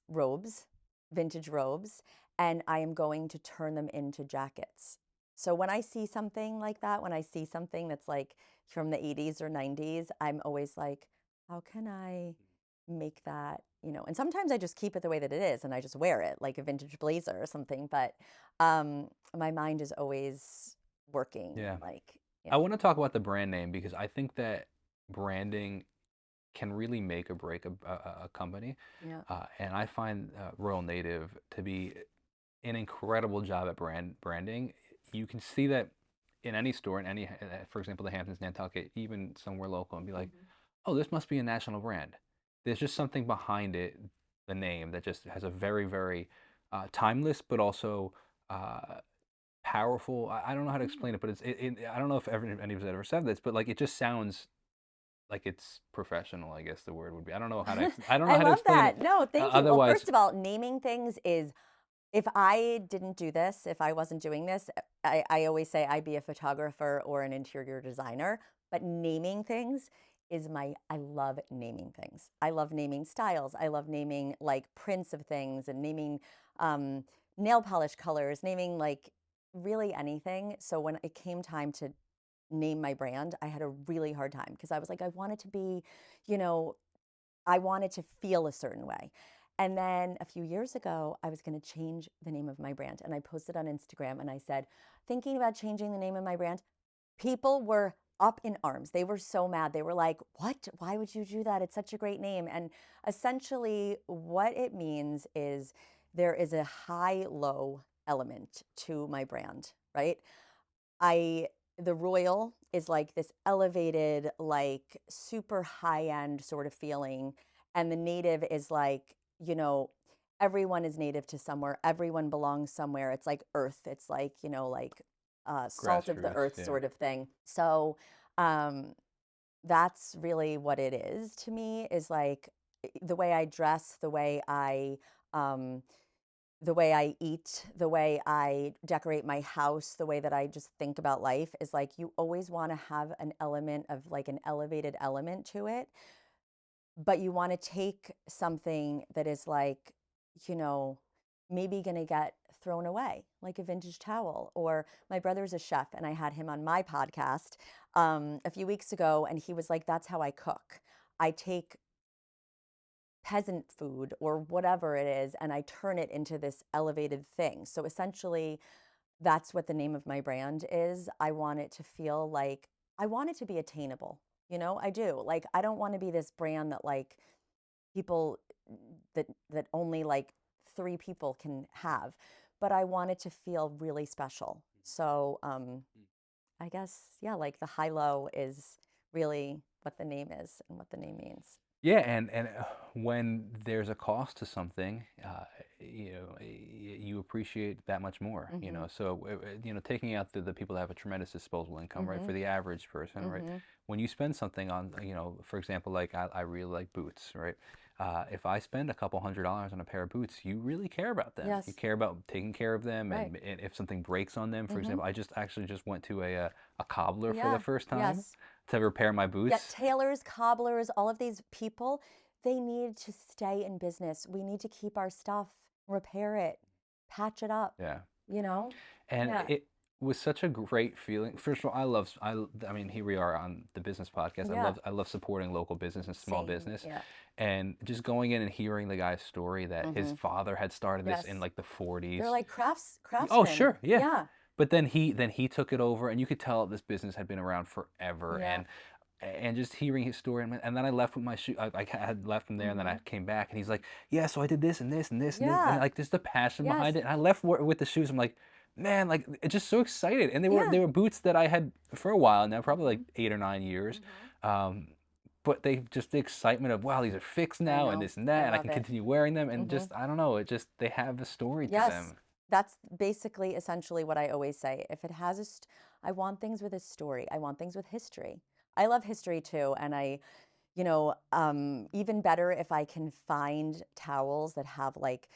S1: robes, vintage robes, and I am going to turn them into jackets. So when I see something like that, when I see something that's like from the 80s or 90s, I'm always like, how can I make that, And sometimes I just keep it the way that it is and I just wear it like a vintage blazer or something. But my mind is always working
S2: Yeah.
S1: and like,
S2: I want to talk about the brand name because I think that branding can really make or break a company.
S1: yeah.
S2: And I find Royal Native to be an incredible job at branding. You can see that in any store, in any, for example, the Hamptons, Nantucket, even somewhere local, and be like,
S1: Mhm.
S2: oh, this must be a national brand. There's just something behind it, the name, that just has a very, very timeless, but also uh, powerful. I don't know how to
S1: Yeah.
S2: explain it, but I don't know if anybody's ever said this, but like it just sounds like it's professional. I guess the word would be. I don't know
S1: I
S2: how to
S1: love
S2: explain it.
S1: that. No, thank you. Well,
S2: Otherwise,
S1: first of all, naming things is, if I didn't do this, if I wasn't doing this, I always say I'd be a photographer or an interior designer. But naming things is I love naming things. I love naming styles. I love naming like prints of things and naming um, nail polish colors, naming like really anything. So when it came time to name my brand, I had a really hard time because I was like, I want it to be, you know, I wanted to feel a certain way. And then a few years ago, I was going to change the name of my brand. And I posted on Instagram and I said, thinking about changing the name of my brand. People were up in arms. They were so mad. They were like, what? Why would you do that? It's such a great name. And essentially, what it means is there is a high low element to my brand, right? I the royal is like this elevated, like super high end sort of feeling. And the native is like, everyone is native to somewhere, everyone belongs somewhere. It's like earth. It's like, like salt of the
S2: grassroots.
S1: earth
S2: Yeah.
S1: sort of thing. So um that's really what it is to me, is like the way I dress, um the way I eat, the way I decorate my house, the way that I just think about life is like, you always want to have an element of like an elevated element to it, but you want to take something that is like, you know, maybe going to get thrown away, like a vintage towel. Or my brother's a chef and I had him on my podcast a few weeks ago, and he was like, that's how I cook. I take peasant food or whatever it is and I turn it into this elevated thing. So essentially, that's what the name of my brand is. I want it to feel like, I want it to be attainable. I do. Like, I don't want to be this brand that like people that only like three people can have, but I want it to feel really special. So I guess, yeah, like the high low is really what the name is and what the name means.
S2: Yeah, and when there's a cost to something, you appreciate that much more,
S1: Mm-hmm.
S2: So, taking out the people that have a tremendous disposable income, right?
S1: Mm-hmm.
S2: For the average person, right?
S1: Mm-hmm.
S2: When you spend something on, for example, like I really like boots, right? If I spend a couple $100s on a pair of boots, you really care about them. You
S1: Yes.
S2: care about taking care of them,
S1: Right.
S2: and if something breaks on them, for
S1: Mm-hmm.
S2: example, I just actually just went to a cobbler for the
S1: Yeah.
S2: first time
S1: Yes.
S2: to repair my
S1: Yet
S2: boots.
S1: tailors, cobblers, all of these people, they need to stay in business. We need to keep our stuff, repair it, patch it up,
S2: Yeah.
S1: you know?
S2: And
S1: Yeah.
S2: it was such a great feeling. First of all, I mean, here we are on the business podcast.
S1: Yeah.
S2: I love supporting local business and small
S1: Same.
S2: business,
S1: Yeah.
S2: and just going in and hearing the guy's story that his
S1: Mm-hmm.
S2: father had started this in
S1: Yes.
S2: like the
S1: They're
S2: 40s.
S1: like
S2: Oh,
S1: craftsmen.
S2: sure, yeah.
S1: Yeah.
S2: But then he took it over, and you could tell this business had been around forever,
S1: Yeah.
S2: and just hearing his story, and then I left with my shoe. I had left from there, and then
S1: Mm-hmm.
S2: I came back, and he's like, "Yeah, so I did this and this and this and this," and
S1: Yeah.
S2: like just the passion behind
S1: Yes.
S2: it. And I left with the shoes. I'm like, man, like it's just so excited. And
S1: Yeah.
S2: they were boots that I had for a while now, probably like
S1: Mm-hmm.
S2: 8 or 9 years.
S1: Mm-hmm.
S2: Um, but they just the excitement of wow, these are fixed
S1: I
S2: now, and
S1: know.
S2: this and
S1: I
S2: that, and I
S1: love
S2: can
S1: it.
S2: continue wearing them, and
S1: Mm-hmm.
S2: just I don't know, it just they have a story to
S1: Yes.
S2: them.
S1: That's basically essentially what I always say. If it has I want things with a story. I want things with history. I love history too. And even better if I can find towels that have like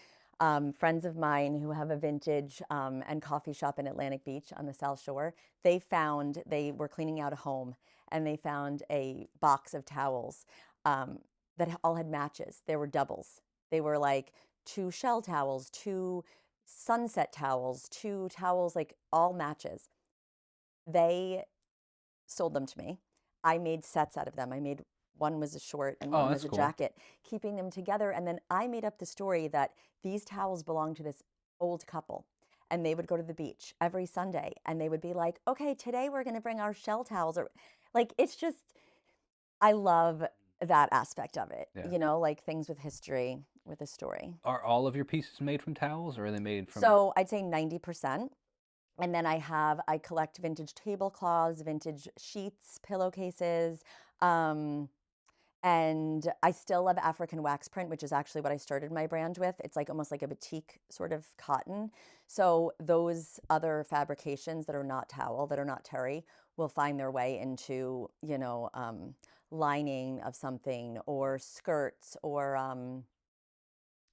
S1: friends of mine who have a vintage and coffee shop in Atlantic Beach on the South Shore. They were cleaning out a home and they found a box of towels um, that all had matches. They were doubles. They were like two shell towels, two sunset towels, two towels, like all matches. They sold them to me. I made sets out of them. I made one was a short and
S2: Oh,
S1: one
S2: that's
S1: was a
S2: cool.
S1: jacket, keeping them together. And then I made up the story that these towels belonged to this old couple. And they would go to the beach every Sunday and they would be like, okay, today we're going to bring our shell towels. Or like, it's just, I love that aspect of it,
S2: Yeah.
S1: like things with history, with a story.
S2: Are all of your pieces made from towels, or are they made from?
S1: So I'd say 90%. And then I collect vintage tablecloths, vintage sheets, pillowcases. Um, and I still love African wax print, which is actually what I started my brand with. It's like almost like a batik sort of cotton. So those other fabrications that are not towel, that are not terry, will find their way into, lining of something or skirts or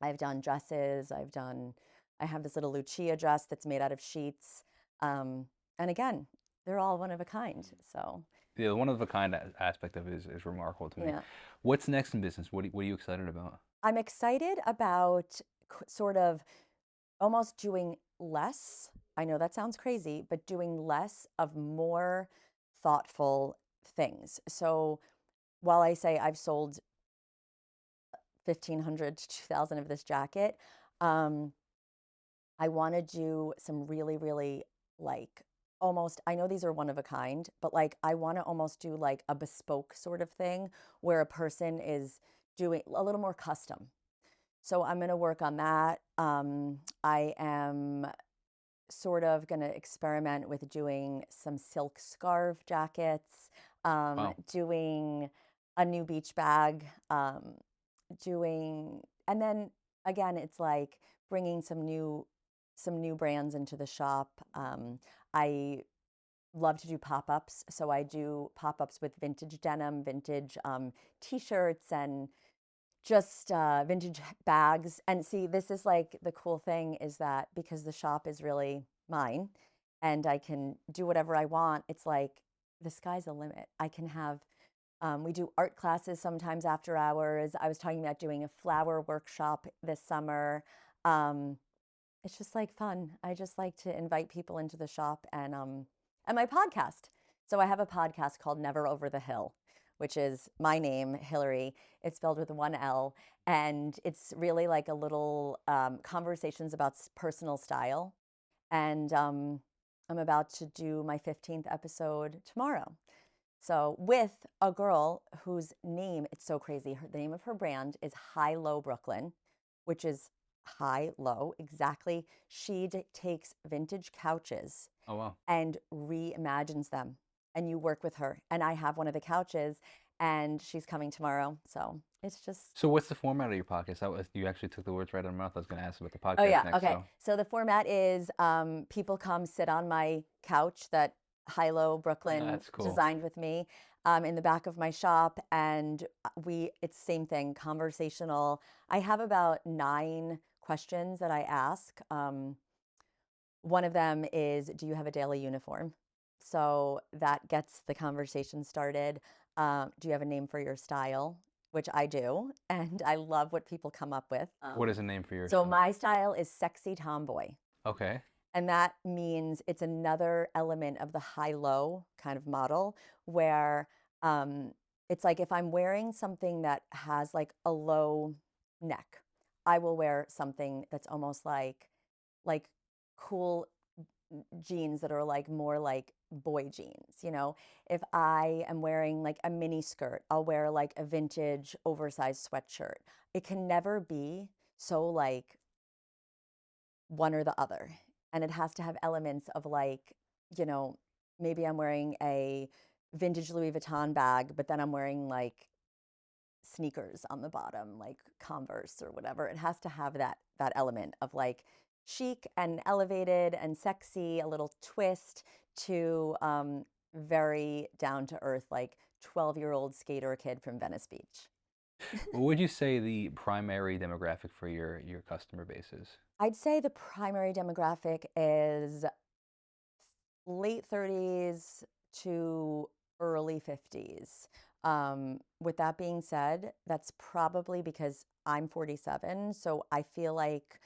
S1: I've done dresses. I have this little Lucia dress that's made out of sheets. Um, and again, they're all one of a kind. So,
S2: The one of a kind aspect of it is remarkable to me.
S1: yeah.
S2: What's next in business? What are you excited about?
S1: I'm excited about sort of almost doing less. I know that sounds crazy, but doing less of more thoughtful things. So, while I say I've sold 1,500 to 2,000 of this jacket, um, I want to do some really, really like almost, I know these are one of a kind, but like I want to almost do like a bespoke sort of thing where a person is doing a little more custom. So I'm going to work on that. I am sort of going to experiment with doing some silk scarf jackets,
S2: Wow.
S1: doing a new beach bag, doing, and then again, it's like bringing some new brands into the shop. I love to do pop-ups, so I do pop-ups with vintage denim, vintage t-shirts, and just vintage bags. And see, this is like the cool thing is that because the shop is really mine and I can do whatever I want, it's like the sky's the limit. I can have, we do art classes sometimes after hours. I was talking about doing a flower workshop this summer. Um, it's just like fun. I just like to invite people into the shop and my podcast. So I have a podcast called Never Over the Hill, which is my name, Hilary. It's spelled with one L, and it's really like a little conversations about personal style. And I'm about to do my 15th episode tomorrow. So with a girl whose name, it's so crazy. The name of her brand is High Low Brooklyn, which is high low exactly. She takes vintage couches
S2: Oh wow.
S1: and reimagines them. And you work with her. And I have one of the couches, and she's coming tomorrow. So it's just,
S2: So what's the format of your podcast? You actually took the words right out of my mouth. I was going to ask about the
S1: oh
S2: podcast
S1: yeah,
S2: next.
S1: okay.
S2: So
S1: So the format is people come sit on my couch that high-low Brooklyn
S2: that's cool.
S1: designed with me in the back of my shop, and it's same thing, conversational. I have about 9 questions that I ask. One of them is, do you have a daily uniform? So that gets the conversation started. Do you have a name for your style? Which I do, and I love what people come up with.
S2: What is the name for your
S1: So
S2: style?
S1: my style is sexy tomboy.
S2: Okay.
S1: And that means it's another element of the high-low kind of model where um, it's like if I'm wearing something that has like a low neck, I will wear something that's almost like cool jeans that are like more like boy jeans, you know. If I am wearing like a mini skirt, I'll wear like a vintage oversized sweatshirt. It can never be so like one or the other. And it has to have elements of like, you know, maybe I'm wearing a vintage Louis Vuitton bag, but then I'm wearing like sneakers on the bottom, like Converse or whatever. It has to have that element of like chic and elevated and sexy, a little twist to very down to earth, like 12-year-old skater kid from Venice Beach.
S2: What would you say the primary demographic for your customer base is?
S1: I'd say the primary demographic is late 30s to early 50s. With that being said, that's probably because I'm 47, so I feel like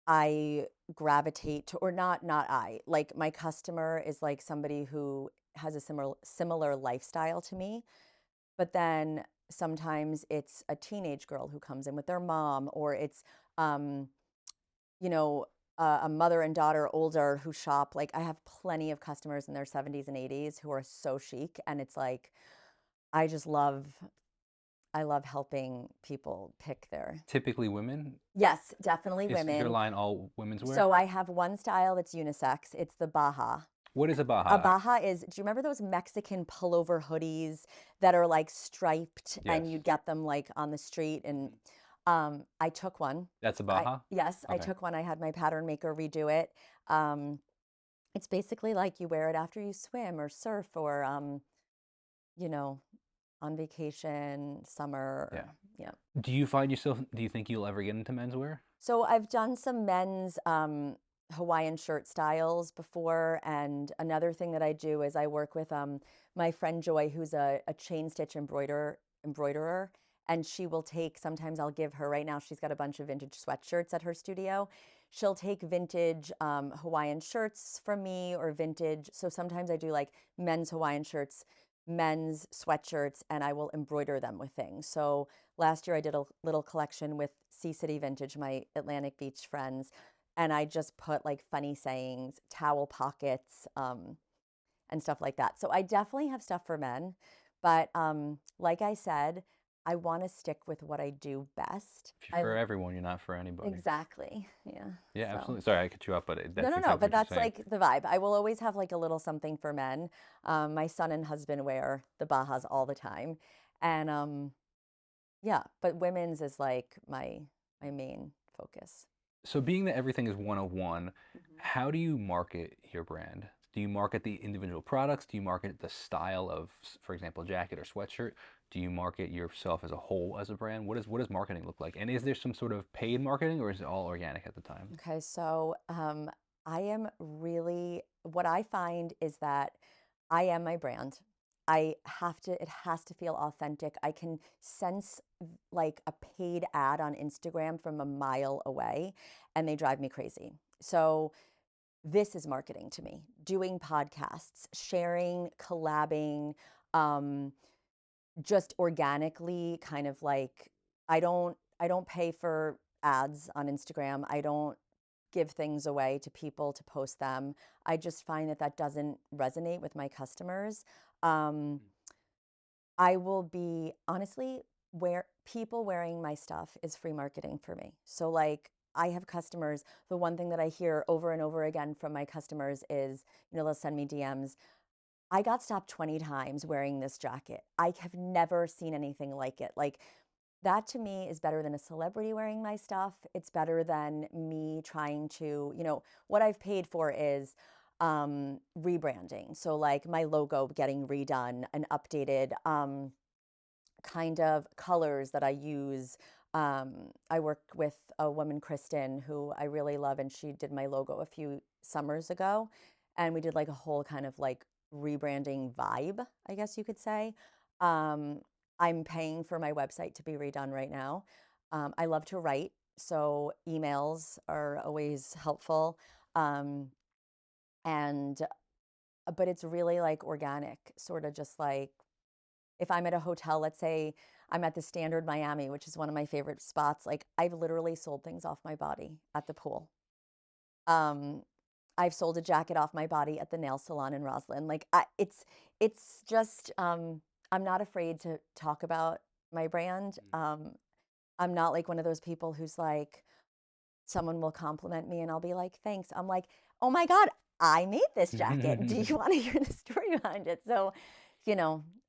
S1: I gravitate to, or not I, like my customer is like somebody who has a similar lifestyle to me, but then sometimes it's a teenage girl who comes in with their mom, or it's um, you know, a mother and daughter older who shop. Like I have plenty of customers in their 70s and 80s who are so chic, and it's like I just love I love helping people pick their.
S2: Typically women.
S1: Yes, definitely
S2: Is your
S1: women.
S2: line all women's wear?
S1: So I have one style that's unisex. It's the Baja.
S2: What is a
S1: A
S2: Baja?
S1: Baja is, do you remember those Mexican pullover hoodies that are like striped
S2: Yes.
S1: and you'd get them like on the street? And I took one.
S2: That's a Baja?
S1: Yes, I
S2: Okay.
S1: took one. I had my pattern maker redo it. Um, it's basically like you wear it after you swim or surf or, you know, on vacation, summer,
S2: Yeah.
S1: yeah.
S2: Do you think you'll ever get into menswear?
S1: So I've done some men's Hawaiian shirt styles before, and another thing that I do is I work with my friend Joy, who's a chain stitch embroiderer, and she will take. Sometimes I'll give her. Right now, she's got a bunch of vintage sweatshirts at her studio. She'll take vintage Hawaiian shirts from me or vintage. So sometimes I do like men's Hawaiian shirts, men's sweatshirts, and I will embroider them with things. So last year I did a little collection with Sea City Vintage, my Atlantic Beach friends, and I just put like funny sayings, towel pockets, and stuff like that. So I definitely have stuff for men, but like I said, I want to stick with what I do best.
S2: If you're for everyone, you're not for anybody.
S1: Exactly, yeah.
S2: Yeah,
S1: So
S2: absolutely. Sorry, I cut you up, but
S1: no,
S2: that's
S1: no, no,
S2: exactly
S1: but
S2: what you're
S1: that's
S2: saying.
S1: like the vibe. I will always have like a little something for men. My son and husband wear the Bajas all the time, and yeah, but women's is like my main focus.
S2: So being that everything is 101,
S1: Mhm.
S2: how do you market your brand? Do you market the individual products? Do you market the style of, for example, jacket or sweatshirt? Do you market yourself as a whole as a brand? What does marketing look like? And is there some sort of paid marketing or is it all organic at the time?
S1: Okay, so I am really, what I find is that I am my brand. It has to feel authentic. I can sense like a paid ad on Instagram from a mile away, and they drive me crazy. So this is marketing to me. Doing podcasts, sharing, collabing, um, just organically kind of like I don't pay for ads on Instagram. I don't give things away to people to post them. I just find that that doesn't resonate with my customers. Um, I will be honestly where people wearing my stuff is free marketing for me. So like I have customers. The one thing that I hear over and over again from my customers is, they'll send me DMs. I got stopped 20 times wearing this jacket. I have never seen anything like it. Like, that to me is better than a celebrity wearing my stuff. It's better than me trying to, what I've paid for is rebranding. So like my logo getting redone, an updated kind of colors that I use. I work with a woman, Kristen, who I really love, and she did my logo a few summers ago. And we did like a whole kind of like rebranding vibe, I guess you could say. Um, I'm paying for my website to be redone right now. I love to write, so emails are always helpful. Um, and but it's really like organic, sort of just like if I'm at a hotel, let's say I'm at the Standard Miami, which is one of my favorite spots, like I've literally sold things off my body at the pool. Um, I've sold a jacket off my body at the nail salon in Roslyn. Like it's just I'm not afraid to talk about my brand. I'm not like one of those people who's like, someone will compliment me and I'll be like, thanks. I'm like, oh my God, I made this jacket. Do you want to hear the story behind it? So,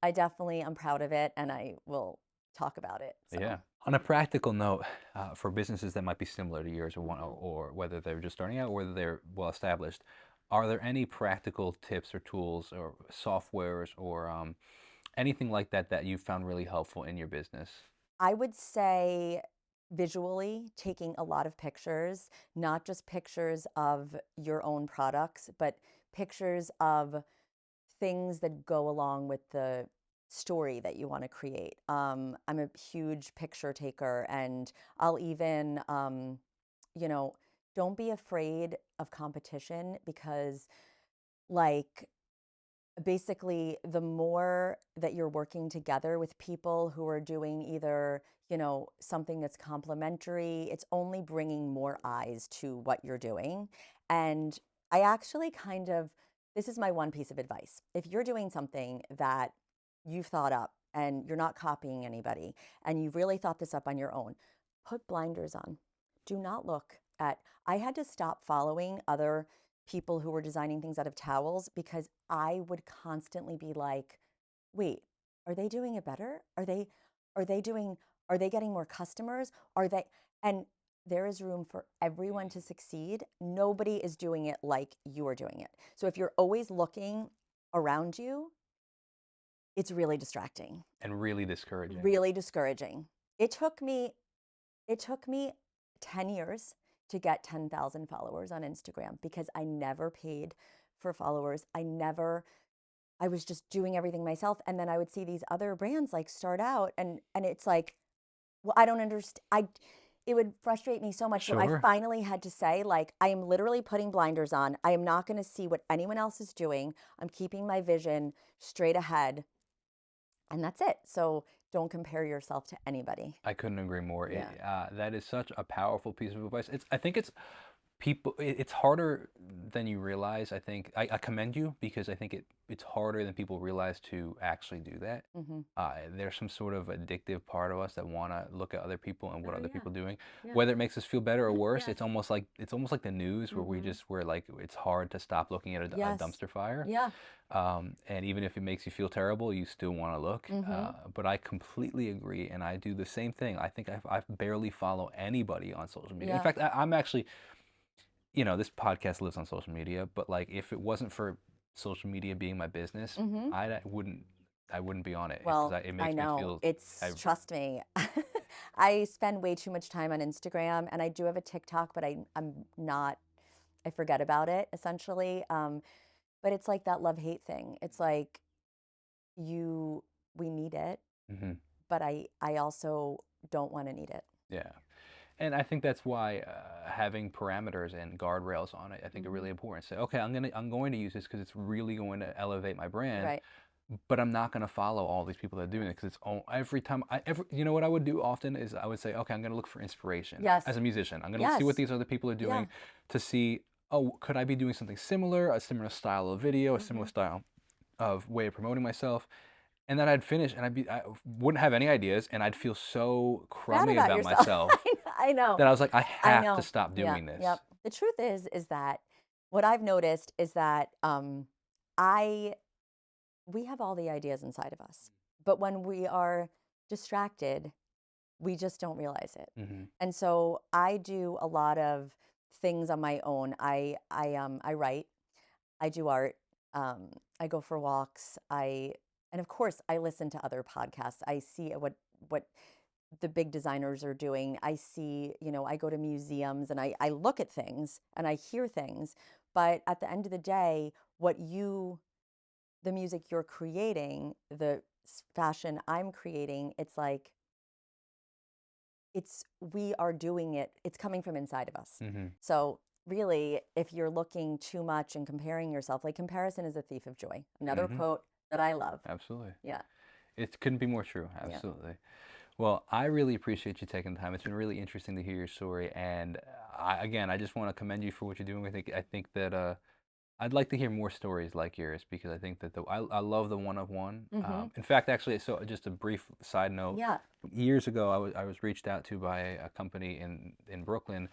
S1: I definitely am proud of it and I will talk about it.
S2: Yeah.
S1: So,
S2: On a practical note, for businesses that might be similar to yours, or whether they're just starting out, or whether they're well established, are there any practical tips or tools or softwares or anything like that that you found really helpful in your business?
S1: I would say visually taking a lot of pictures, not just pictures of your own products, but pictures of things that go along with the story that you want to create. I'm a huge picture taker, and I'll even, you know, don't be afraid of competition because, like, basically, the more that you're working together with people who are doing either, something that's complementary, it's only bringing more eyes to what you're doing. And I actually kind of, this is my one piece of advice. If you're doing something that you've thought up and you're not copying anybody and you've really thought this up on your own, put blinders on. Do not look at, I had to stop following other people who were designing things out of towels because I would constantly be like, wait, are they doing it better? Are they doing, are they getting more customers? Are they, and there is room for everyone to succeed. Nobody is doing it like you are doing it. So if you're always looking around you, it's really distracting,
S2: And really discouraging.
S1: really discouraging. It took me it took me 10 years to get 10,000 followers on Instagram because I never paid for followers. I was just doing everything myself. And then I would see these other brands like start out and it's like, well, I don't understand. It would frustrate me so much. So I
S2: Sure.
S1: finally had to say, like, I am literally putting blinders on. I am not going to see what anyone else is doing. I'm keeping my vision straight ahead. And that's it. So don't compare yourself to anybody.
S2: I couldn't agree more.
S1: Yeah.
S2: That is such a powerful piece of advice. I think it's people. It's harder than you realize. I think I commend you because I think it's harder than people realize to actually do that.
S1: Mm-hmm.
S2: There's some sort of addictive part of us that want to look at other people and what
S1: Oh,
S2: other
S1: yeah.
S2: people are doing,
S1: Yeah.
S2: whether it makes us feel better or worse.
S1: Yes.
S2: It's almost like the news where
S1: Mm-hmm.
S2: we're like it's hard to stop looking at a
S1: Yes.
S2: dumpster fire.
S1: Yeah.
S2: And even if it makes you feel terrible, you still want to look.
S1: Mm-hmm.
S2: But I completely agree, and I do the same thing. I think I barely follow anybody on social media. In
S1: Yeah.
S2: fact, I'm actually, this podcast lives on social media, but like if it wasn't for social media being my business,
S1: Mm-hmm.
S2: I wouldn't be on it because
S1: Well,
S2: it
S1: I
S2: makes me
S1: know.
S2: feel. I
S1: Trust me. I spend way too much time on Instagram and I do have a TikTok, but I'm not, I forget about it essentially. But it's like that love-hate thing. It's like you, we need it,
S2: Mhm.
S1: but I also don't want to need it.
S2: Yeah. And I think that's why having parameters and guardrails on it, I think are
S1: Mm-hmm.
S2: really important. Say, okay, I'm going to use this because it's really going to elevate my brand,
S1: Right.
S2: but I'm not going to follow all these people that are doing it because it's all, every time you know what I would do often is I would say, okay, I'm going to look for inspiration
S1: Yes.
S2: as a musician. I'm going to see what
S1: Yes.
S2: these other people are
S1: Yeah.
S2: doing to see, oh, could I be doing something similar, a similar style of video, a
S1: Mm-hmm.
S2: similar style of way of promoting myself. And then I'd finish and I wouldn't have any ideas and I'd feel so
S1: Bad
S2: crummy
S1: about
S2: about
S1: yourself.
S2: myself.
S1: I know.
S2: that I was like, I
S1: I
S2: have to
S1: know.
S2: stop
S1: Yeah.
S2: doing this.
S1: Yep. The truth is that what I've noticed is that I we have all the ideas inside of us, but when we are distracted, we just don't realize it.
S2: Hmm.
S1: And so I do a lot of things on my own. I write, I do art, I go for walks, and of course I listen to other podcasts. I see what the big designers are doing. I see, I go to museums and I look at things and I hear things. But at the end of the day, the music you're creating, the fashion I'm creating, it's like, we are doing it, it's coming from inside of us.
S2: Hmm.
S1: So really, if you're looking too much and comparing yourself, like comparison is a thief of joy. Another
S2: Hmm.
S1: quote that I love.
S2: Absolutely.
S1: Yeah.
S2: It couldn't be more true.
S1: Yeah.
S2: Absolutely. Well, I really appreciate you taking the time. It's been really interesting to hear your story, and I just want to commend you for what you're doing. I think that I'd like to hear more stories like yours because I think that I love the one of one.
S1: Mm-hmm.
S2: In fact, actually, so just a brief side note.
S1: Yeah.
S2: Years ago, I was reached out to by a company in Brooklyn,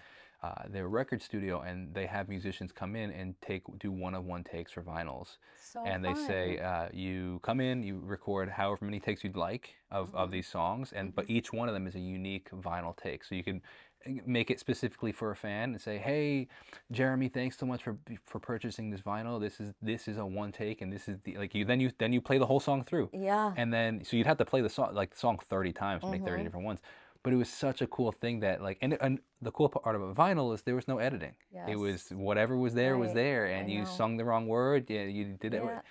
S2: their record studio, and they have musicians come in and do one of one takes for vinyls.
S1: So
S2: And they say,
S1: fun.
S2: you come in, you record however many takes you'd like of
S1: Mm-hmm.
S2: these songs, but
S1: Mm-hmm.
S2: each one of them is a unique vinyl take. So you can make it specifically for a fan and say, "Hey, Jeremy, thanks so much for purchasing this vinyl. This is a one take, and this is the like you then you play the whole song through,
S1: Yeah.
S2: and then so you'd have to play the song 30 times to make 30
S1: Mm-hmm.
S2: different ones. But it was such a cool thing that and the cool part of a vinyl is there was no editing. It was
S1: Yes.
S2: whatever was
S1: Right.
S2: there,
S1: I
S2: and you
S1: know.
S2: sung the wrong word, yeah, you did it,
S1: Yeah.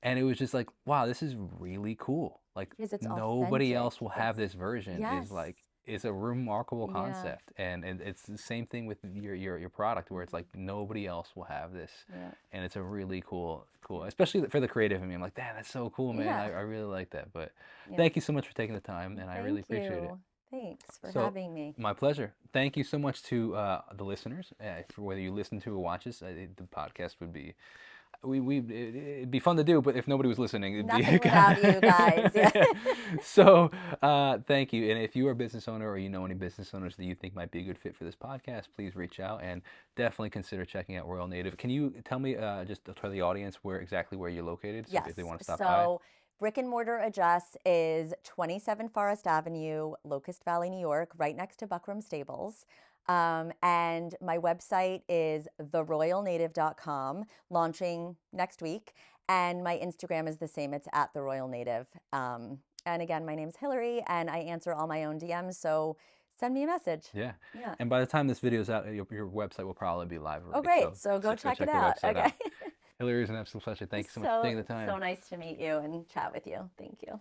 S2: and it was just like, wow, this is really cool. Like
S1: Because it's
S2: nobody
S1: authentic.
S2: else will
S1: It's
S2: have this version. Is
S1: Yes.
S2: like it's a remarkable
S1: Yeah.
S2: concept, and it's the same thing with your product where it's like nobody else will have this,
S1: Yeah.
S2: and it's a really cool, especially for the creative. I mean, I'm like, damn, that's so cool, man.
S1: Yeah.
S2: I really like that. But
S1: Yeah.
S2: thank you so much for taking the time, and I really
S1: Thank
S2: appreciate it.
S1: you. Thanks for
S2: So,
S1: having me.
S2: my pleasure. Thank you so much to the listeners for whether you listen to or watch this. The podcast would be it'd be fun to do, but if nobody was listening, it'd be
S1: Nothing without you guys. Yeah.
S2: yeah. So, thank you. And if you are a business owner or you know any business owners that you think might be a good fit for this podcast, please reach out and definitely consider checking out Royal Native. Can you tell me just to tell the audience exactly where you're located, so if they
S1: Yes.
S2: want to stop by?
S1: So brick and mortar address is 27 Forest Avenue, Locust Valley, New York, right next to Buckram Stables. And my website is theroyalnative.com, launching next week. And my Instagram is the same. It's at the Royal Native. And again, my name's Hilary, and I answer all my own DMs. So send me a message.
S2: Yeah.
S1: Yeah.
S2: And by the time this video is out, your website will probably be live
S1: Oh,
S2: already.
S1: great.
S2: So,
S1: So go
S2: go
S1: check it
S2: check your
S1: out.
S2: website
S1: Okay.
S2: out. Hillary, it was an absolute pleasure. Thank you so much for
S1: So,
S2: taking the time.
S1: so nice to meet you and chat with you. Thank you.